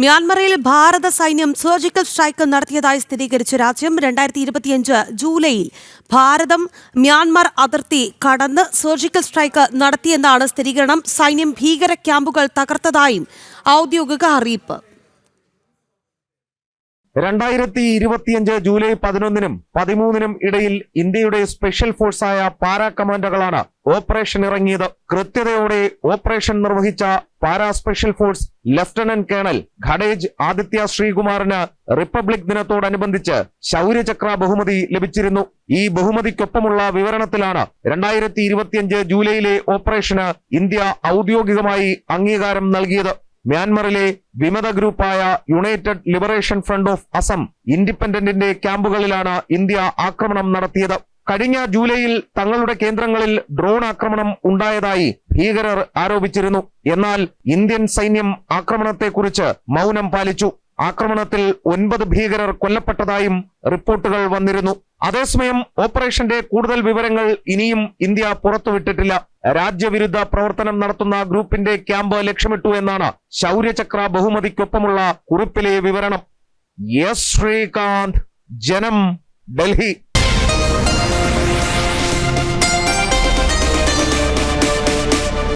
മ്യാൻമറിൽ ഭാരത സൈന്യം surgical strike നടത്തിയതായി സ്ഥിരീകരിച്ച രാജ്യം 2025 ജൂലൈയിൽ ഭാരതം മ്യാൻമർ അതിർത്തി കടന്ന് സർജിക്കൽ സ്ട്രൈക്ക് നടത്തിയെന്നാണ് സ്ഥിരീകരണം. സൈന്യം ഭീകര ക്യാമ്പുകൾ തകർത്തതായും ഔദ്യോഗിക അറിയിപ്പ്. 2025 ജൂലൈ 11-നും 13-നും ഇടയിൽ ഇന്ത്യയുടെ സ്പെഷ്യൽ ഫോഴ്സായ പാരാ കമാൻഡോകളാണ് ഓപ്പറേഷൻ ഇറങ്ങിയത്. കൃത്യതയോടെ ഓപ്പറേഷൻ നിർവഹിച്ച para special force lieutenant colonel Khadej Aditya ശ്രീകുമാറിന് റിപ്പബ്ലിക് ദിനത്തോടനുബന്ധിച്ച് ശൗര്യചക്ര ബഹുമതി ലഭിച്ചിരുന്നു. ഈ ബഹുമതിക്കൊപ്പമുള്ള വിവരണത്തിലാണ് 2025 ജൂലൈയിലെ ഓപ്പറേഷന് ഇന്ത്യ ഔദ്യോഗികമായി അംഗീകാരം നൽകിയത്. മ്യാൻമറിലെ വിമത ഗ്രൂപ്പായ united liberation front of Asom ഇൻഡിപെൻഡന്റിന്റെ ക്യാമ്പുകളിലാണ് ഇന്ത്യ ആക്രമണം നടത്തിയത്. കഴിഞ്ഞ ജൂലൈയിൽ തങ്ങളുടെ കേന്ദ്രങ്ങളിൽ ഡ്രോൺ ആക്രമണം ഉണ്ടായതായി ഭീകരർ ആരോപിച്ചിരുന്നു. എന്നാൽ ഇന്ത്യൻ സൈന്യം ആക്രമണത്തെക്കുറിച്ച് മൗനം പാലിച്ചു. ആക്രമണത്തിൽ 9 ഭീകരർ കൊല്ലപ്പെട്ടതായും റിപ്പോർട്ടുകൾ വന്നിരുന്നു. അതേസമയം ഓപ്പറേഷന്റെ കൂടുതൽ വിവരങ്ങൾ ഇനിയും ഇന്ത്യ പുറത്തുവിട്ടിട്ടില്ല. രാജ്യവിരുദ്ധ പ്രവർത്തനം നടത്തുന്ന ഗ്രൂപ്പിന്റെ ക്യാമ്പ് ലക്ഷ്യമിട്ടു എന്നാണ് ശൗര്യചക്ര ബഹുമതിക്കൊപ്പമുള്ള കുറിപ്പിലെ വിവരണം. എസ് ശ്രീകാന്ത്, ജനം, ഡൽഹി.